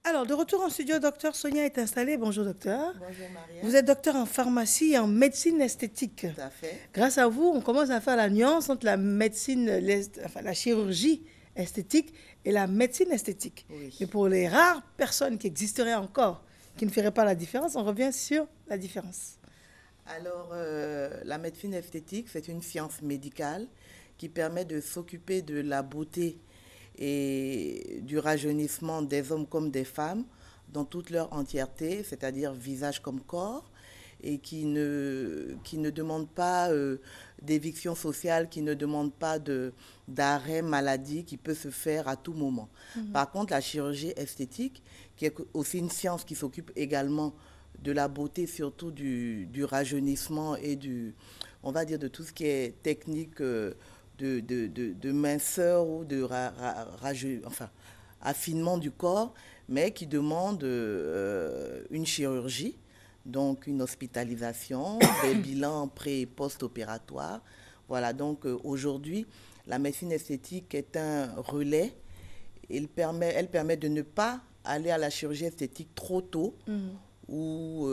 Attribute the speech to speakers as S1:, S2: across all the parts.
S1: Alors, de retour en studio, docteur Sonia est installée. Bonjour, docteur.
S2: Bonjour Maria.
S1: Vous êtes docteur en pharmacie et en médecine esthétique.
S2: Tout à fait.
S1: Grâce à vous, on commence à faire la nuance entre la médecine, la chirurgie esthétique et la médecine esthétique.
S2: Oui.
S1: Et pour les rares personnes qui existeraient encore, qui ne feraient pas la différence, on revient sur la différence.
S2: Alors, la médecine esthétique, c'est une science médicale qui permet de s'occuper de la beauté et du rajeunissement des hommes comme des femmes dans toute leur entièreté, c'est-à-dire visage comme corps, et qui ne demande pas d'éviction sociale, qui ne demande pas d'arrêt maladie qui peut se faire à tout moment. Par contre, la chirurgie esthétique, qui est aussi une science qui s'occupe également de la beauté, surtout du rajeunissement et on va dire de tout ce qui est technique de minceur ou de affinement du corps, mais qui demande une chirurgie, donc une hospitalisation, des bilans pré- et post-opératoires. Voilà, donc aujourd'hui, la médecine esthétique est un relais. Elle permet de ne pas aller à la chirurgie esthétique trop tôt ou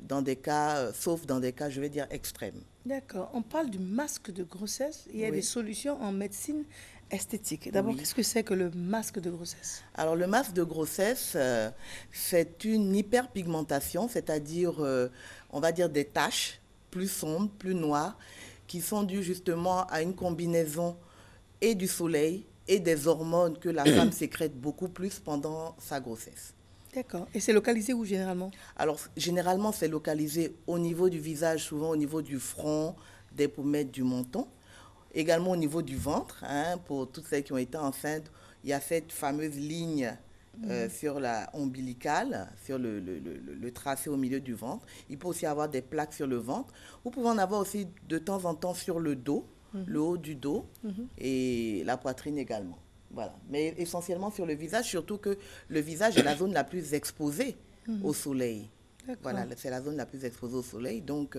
S2: dans des cas, sauf dans des cas, je vais dire, extrêmes.
S1: D'accord. On parle du masque de grossesse. Il y a
S2: Oui.
S1: des solutions en médecine esthétique. D'abord,
S2: Oui.
S1: qu'est-ce que c'est que le masque de grossesse?
S2: Alors, le masque de grossesse, c'est une hyperpigmentation, c'est-à-dire, on va dire, des taches plus sombres, plus noires, qui sont dues justement à une combinaison et du soleil et des hormones que la femme sécrète beaucoup plus pendant sa grossesse.
S1: D'accord. Et c'est localisé où généralement?
S2: Alors, généralement, c'est localisé au niveau du visage, souvent au niveau du front, des pommettes, du menton. Également au niveau du ventre, hein, pour toutes celles qui ont été enceintes, il y a cette fameuse ligne sur la ombilicale, sur le tracé au milieu du ventre. Il peut aussi avoir des plaques sur le ventre. Vous pouvez en avoir aussi de temps en temps sur le dos, le haut du dos et la poitrine également. Voilà. Mais essentiellement sur le visage, surtout que le visage est la zone la plus exposée au soleil.
S1: D'accord.
S2: Voilà, c'est la zone la plus exposée au soleil. Donc,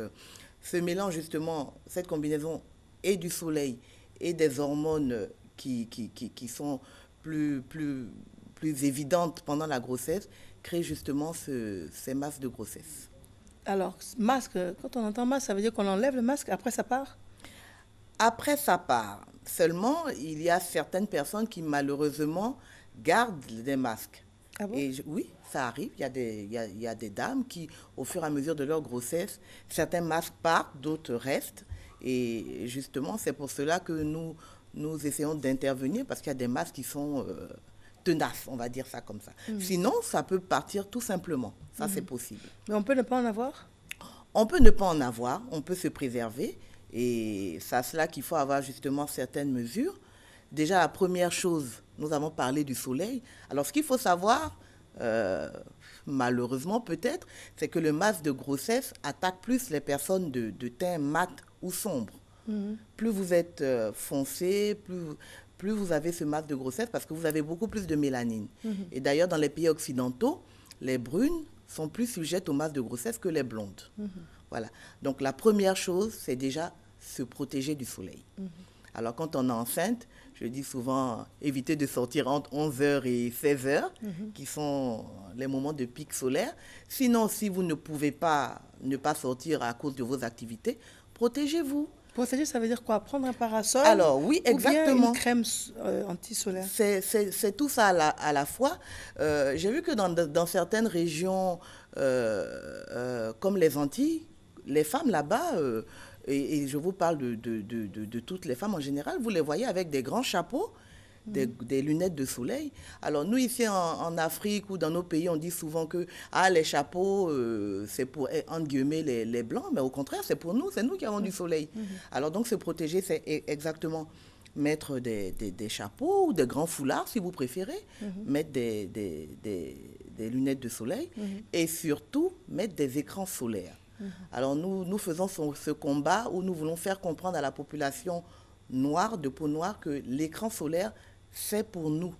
S2: ce mélange, justement, cette combinaison et du soleil et des hormones qui sont plus évidentes pendant la grossesse, crée justement ces masses de grossesse.
S1: Alors, masque, quand on entend masque, ça veut dire qu'on enlève le masque, après ça part?
S2: Après, ça part. Seulement, il y a certaines personnes qui, malheureusement, gardent des masques.
S1: Ah bon?
S2: Et oui, ça arrive. Il y a des dames qui, au fur et à mesure de leur grossesse, certains masques partent, d'autres restent. Et justement, c'est pour cela que nous essayons d'intervenir, parce qu'il y a des masques qui sont tenaces, on va dire ça comme ça. Sinon, ça peut partir tout simplement. Ça, c'est possible.
S1: Mais on peut ne pas en avoir?
S2: On peut ne pas en avoir, on peut se préserver. Et c'est à cela qu'il faut avoir justement certaines mesures. Déjà, la première chose, nous avons parlé du soleil. Alors, ce qu'il faut savoir, malheureusement peut-être, c'est que le masque de grossesse attaque plus les personnes de teint mat ou sombre. Plus vous êtes foncé, plus vous avez ce masque de grossesse, parce que vous avez beaucoup plus de mélanine. Et d'ailleurs, dans les pays occidentaux, les brunes sont plus sujettes au masque de grossesse que les blondes. Voilà. Donc, la première chose, c'est déjà se protéger du soleil. Alors, quand on est enceinte, je dis souvent, éviter de sortir entre 11h et 16h, qui sont les moments de pic solaire. Sinon, si vous ne pouvez pas ne pas sortir à cause de vos activités, protégez-vous.
S1: Protéger, ça veut dire quoi? Prendre un parasol?
S2: Alors, oui,
S1: ou bien
S2: exactement.
S1: une crème anti-solaire?
S2: C'est tout ça à la fois. J'ai vu que dans certaines régions, comme les Antilles, les femmes là-bas, et je vous parle de toutes les femmes en général, vous les voyez avec des grands chapeaux, des lunettes de soleil. Alors nous, ici en Afrique ou dans nos pays, on dit souvent que les chapeaux, c'est pour, entre guillemets, les blancs, mais au contraire, c'est pour nous, c'est nous qui avons du soleil. Alors donc se protéger, c'est exactement mettre des chapeaux ou des grands foulards, si vous préférez, mettre des lunettes de soleil et surtout mettre des écrans solaires. Alors nous faisons ce combat où nous voulons faire comprendre à la population noire, de peau noire, que l'écran solaire, c'est pour nous.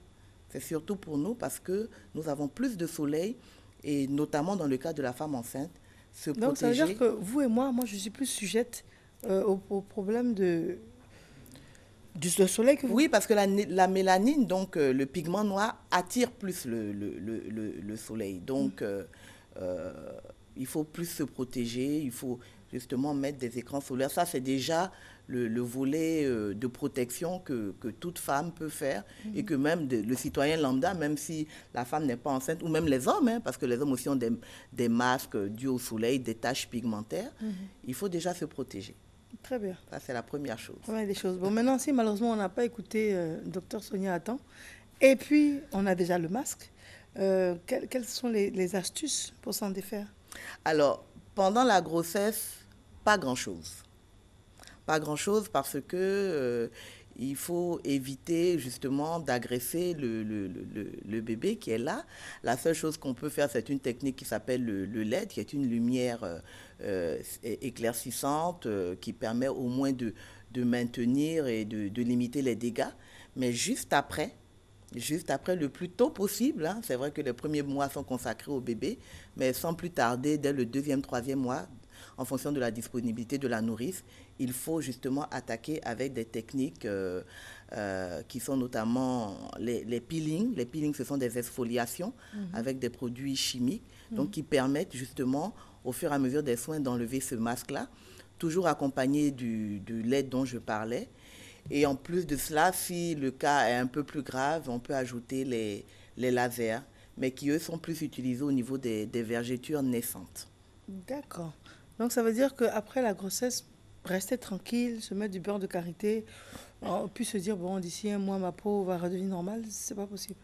S2: C'est surtout pour nous parce que nous avons plus de soleil et notamment dans le cas de la femme enceinte, se
S1: Donc,
S2: protéger.
S1: ça veut dire que vous et moi, je suis plus sujette au problème Le soleil que vous...
S2: Oui, parce que la mélanine, donc le pigment noir, attire plus le soleil. Donc, euh, il faut plus se protéger, il faut justement mettre des écrans solaires. Ça, c'est déjà le volet de protection que toute femme peut faire et que même le citoyen lambda, même si la femme n'est pas enceinte, ou même les hommes, hein, parce que les hommes aussi ont des masques dus au soleil, des taches pigmentaires, il faut déjà se protéger.
S1: Très bien.
S2: Ça, c'est la première chose.
S1: Ouais, des choses. Bon, maintenant, si malheureusement on n'a pas écouté Docteur Sonia à temps, et puis on a déjà le masque, quelles sont les astuces pour s'en défaire?
S2: Alors, pendant la grossesse, pas grand-chose. Pas grand-chose parce que il faut éviter justement d'agresser le bébé qui est là. La seule chose qu'on peut faire, c'est une technique qui s'appelle le LED, qui est une lumière éclaircissante qui permet au moins de maintenir et de limiter les dégâts. Mais juste après, le plus tôt possible, hein, c'est vrai que les premiers mois sont consacrés au bébé, mais sans plus tarder, dès le deuxième, troisième mois, en fonction de la disponibilité de la nourrice, il faut justement attaquer avec des techniques qui sont notamment les peelings. Les peelings, ce sont des exfoliations avec des produits chimiques, donc qui permettent justement, au fur et à mesure des soins, d'enlever ce masque-là, toujours accompagné du lait dont je parlais. Et en plus de cela, si le cas est un peu plus grave, on peut ajouter les lasers, mais qui, eux, sont plus utilisés au niveau des vergetures naissantes.
S1: D'accord. Donc, ça veut dire qu'après la grossesse, rester tranquille, se mettre du beurre de karité, puis se dire, bon, d'ici un mois, ma peau va redevenir normale, c'est pas possible.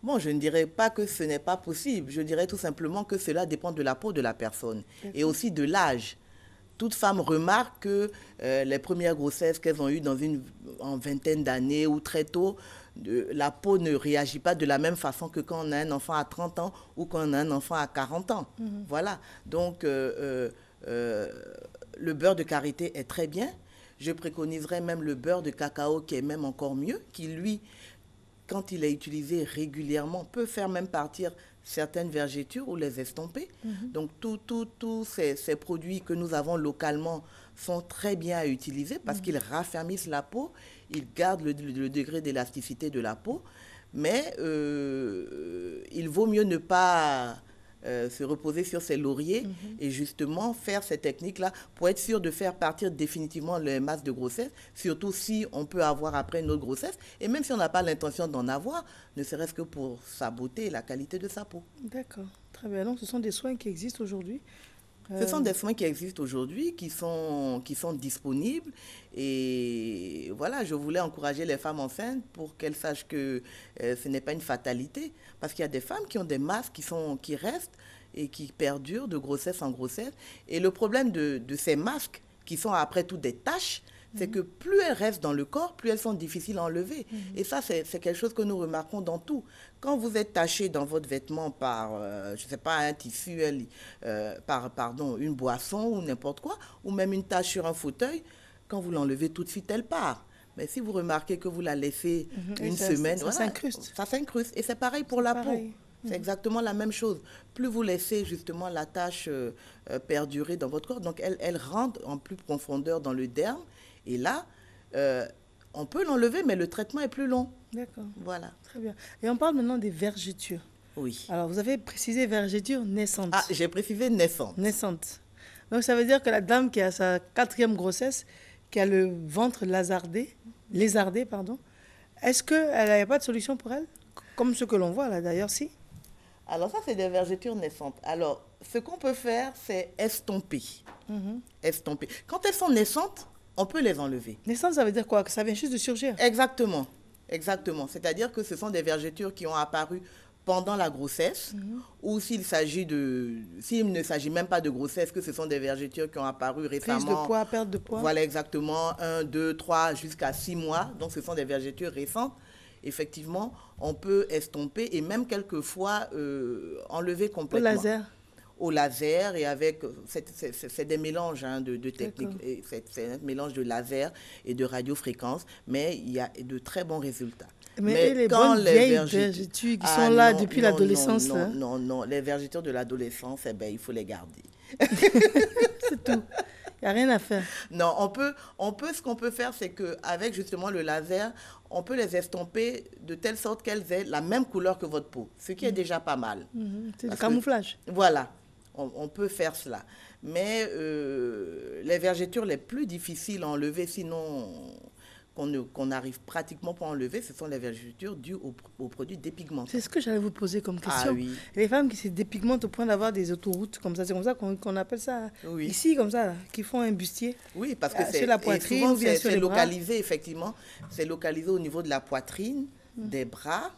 S2: Bon, je ne dirais pas que ce n'est pas possible. Je dirais tout simplement que cela dépend de la peau de la personne et aussi de l'âge. Toute femme remarque que les premières grossesses qu'elles ont eues en vingtaine d'années ou très tôt, la peau ne réagit pas de la même façon que quand on a un enfant à 30 ans ou quand on a un enfant à 40 ans. Voilà. Donc, le beurre de karité est très bien. Je préconiserais même le beurre de cacao qui est même encore mieux, qui lui, quand il est utilisé régulièrement, peut faire même partir certaines vergetures ou les estomper. Donc, tous ces produits que nous avons localement sont très bien à utiliser parce qu'ils raffermissent la peau, ils gardent le degré d'élasticité de la peau, mais il vaut mieux ne pas se reposer sur ses lauriers et justement faire ces techniques-là pour être sûr de faire partir définitivement les masses de grossesse, surtout si on peut avoir après une autre grossesse, et même si on n'a pas l'intention d'en avoir, ne serait-ce que pour sa beauté et la qualité de sa peau.
S1: D'accord, très bien. Donc, ce sont des soins qui existent aujourd'hui.
S2: Ce sont des soins qui existent aujourd'hui, qui sont disponibles. Et voilà, je voulais encourager les femmes enceintes pour qu'elles sachent que ce n'est pas une fatalité. Parce qu'il y a des femmes qui ont des masques qui restent et qui perdurent de grossesse en grossesse. Et le problème de ces masques, qui sont après tout des taches, c'est que plus elles restent dans le corps, plus elles sont difficiles à enlever. Et ça, c'est quelque chose que nous remarquons dans tout. Quand vous êtes taché dans votre vêtement par, je ne sais pas, un tissu, pardon, une boisson ou n'importe quoi, ou même une tache sur un fauteuil, quand vous l'enlevez tout de suite, elle part. Mais si vous remarquez que vous la laissez une semaine,
S1: ça s'incruste.
S2: Ça s'incruste. Et c'est pareil pour la peau. C'est exactement la même chose. Plus vous laissez justement la tache perdurer dans votre corps, donc elle rentre en plus profondeur dans le derme. Et là, on peut l'enlever, mais le traitement est plus long.
S1: D'accord.
S2: Voilà.
S1: Très bien. Et on parle maintenant des vergetures.
S2: Oui.
S1: Alors, vous avez précisé vergetures naissantes.
S2: Ah, j'ai précisé naissantes.
S1: Naissantes. Donc, ça veut dire que la dame qui a sa 4e grossesse, qui a le ventre lézardé, est-ce qu'il n'y a pas de solution pour elle? Comme ce que l'on voit là, d'ailleurs, si.
S2: Alors, ça, c'est des vergetures naissantes. Alors, ce qu'on peut faire, c'est estomper. Estomper. Quand elles sont naissantes, on peut les enlever.
S1: Naissante, ça veut dire quoi? Que ça vient juste de surgir?
S2: Exactement. Exactement. C'est-à-dire que ce sont des vergetures qui ont apparu pendant la grossesse, ou s'il ne s'agit même pas de grossesse, que ce sont des vergetures qui ont apparu récemment.
S1: Prise de poids, perte de poids.
S2: Voilà, exactement. 1, 2, 3, jusqu'à 6 mois. Donc, ce sont des vergetures récentes. Effectivement, on peut estomper et même quelquefois enlever complètement.
S1: Au laser.
S2: Au laser et avec, c'est des mélanges de techniques, c'est un mélange de laser et de radiofréquence, mais il y a de très bons résultats.
S1: Mais les bonnes vieilles vergetures qui sont là depuis l'adolescence.
S2: Non, les vergetures de l'adolescence, il faut les garder.
S1: C'est tout. Il n'y a rien à faire.
S2: Non, ce qu'on peut faire, c'est qu'avec justement le laser, on peut les estomper de telle sorte qu'elles aient la même couleur que votre peau, ce qui est déjà pas mal.
S1: C'est du camouflage.
S2: Voilà, on peut faire cela. Mais les vergetures les plus difficiles à enlever, sinon qu'on n'arrive pratiquement pas à enlever, ce sont les vergetures dues aux produits dépigmentants.
S1: C'est ce que j'allais vous poser comme question.
S2: Ah oui.
S1: Les femmes qui se dépigmentent au point d'avoir des autoroutes comme ça, c'est comme ça qu'on appelle ça.
S2: Oui.
S1: Ici, comme ça, là, qui font un bustier.
S2: Oui, parce que
S1: sur la poitrine,
S2: souvent,
S1: ou bien sur
S2: c'est
S1: les bras.
S2: localisé, effectivement. C'est localisé au niveau de la poitrine, des bras.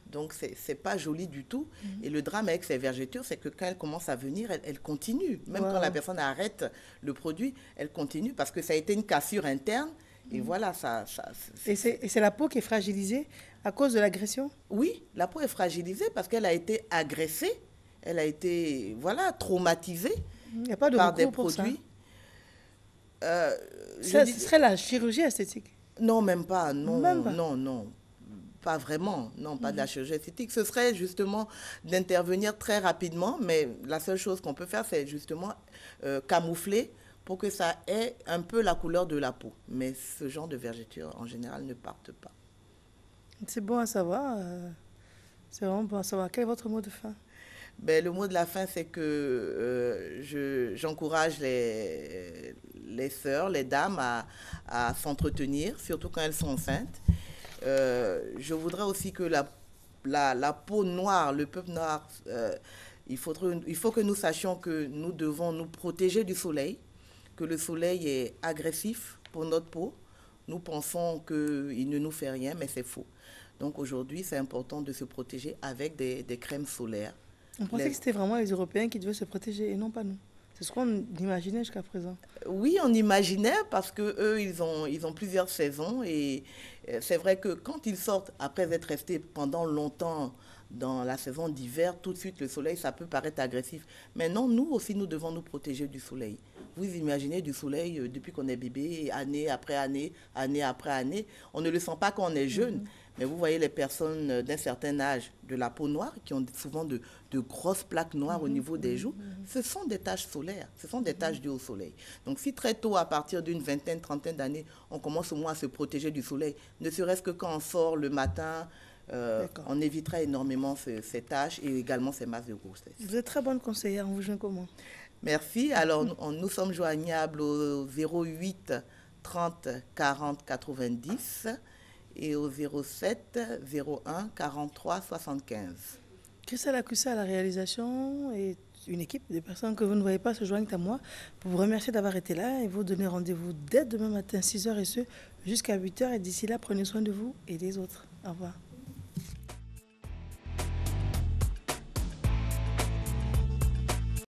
S2: Donc, c'est pas joli du tout. Et le drame avec ces vergetures, c'est que quand elles commencent à venir, elles continuent. Même quand la personne arrête le produit, elle continue parce que ça a été une cassure interne. Et voilà,
S1: Et c'est la peau qui est fragilisée à cause de l'agression?
S2: Oui, la peau est fragilisée parce qu'elle a été agressée, elle a été, voilà, traumatisée
S1: Il n'y a pas de
S2: par des
S1: recours pour
S2: produits.
S1: Ce serait la chirurgie esthétique?
S2: Non, même pas. Non,
S1: Même pas.
S2: non. Pas vraiment. Non, pas de la chirurgie esthétique. Ce serait justement d'intervenir très rapidement, mais la seule chose qu'on peut faire, c'est justement camoufler pour que ça ait un peu la couleur de la peau. Mais ce genre de vergetures, en général, ne partent pas.
S1: C'est bon à savoir. C'est vraiment bon à savoir. Quel est votre mot de fin?
S2: Ben, le mot de la fin, c'est que j'encourage les sœurs, les dames à s'entretenir, surtout quand elles sont enceintes. Je voudrais aussi que la peau noire, le peuple noir, il faut que nous sachions que nous devons nous protéger du soleil, que le soleil est agressif pour notre peau. Nous pensons qu'il ne nous fait rien, mais c'est faux. Donc aujourd'hui, c'est important de se protéger avec des crèmes solaires.
S1: On pensait que c'était vraiment les Européens qui devaient se protéger et non pas nous. C'est ce qu'on imaginait jusqu'à présent.
S2: Oui, on imaginait parce qu'eux, ils ont plusieurs saisons et c'est vrai que quand ils sortent, après être restés pendant longtemps dans la saison d'hiver, tout de suite le soleil, ça peut paraître agressif. Mais non, nous aussi, nous devons nous protéger du soleil. Vous imaginez du soleil depuis qu'on est bébé, année après année, année après année. On ne le sent pas quand on est jeune. Mais vous voyez les personnes d'un certain âge, de la peau noire, qui ont souvent de grosses plaques noires au niveau des joues, ce sont des taches solaires, ce sont des taches dues au soleil. Donc si très tôt, à partir d'une vingtaine, trentaine d'années, on commence au moins à se protéger du soleil, ne serait-ce que quand on sort le matin, on évitera énormément ces taches et également ces masses de grossesse.
S1: Vous êtes très bonne conseillère, on vous joint comment?
S2: Merci. Alors, nous sommes joignables au 08 30 40 90 et au 07 01 43 75.
S1: Christelle Akusa à la réalisation et une équipe de personnes que vous ne voyez pas se joignent à moi pour vous remercier d'avoir été là et vous donner rendez-vous dès demain matin 6h et ce jusqu'à 8h. Et d'ici là, prenez soin de vous et des autres. Au revoir.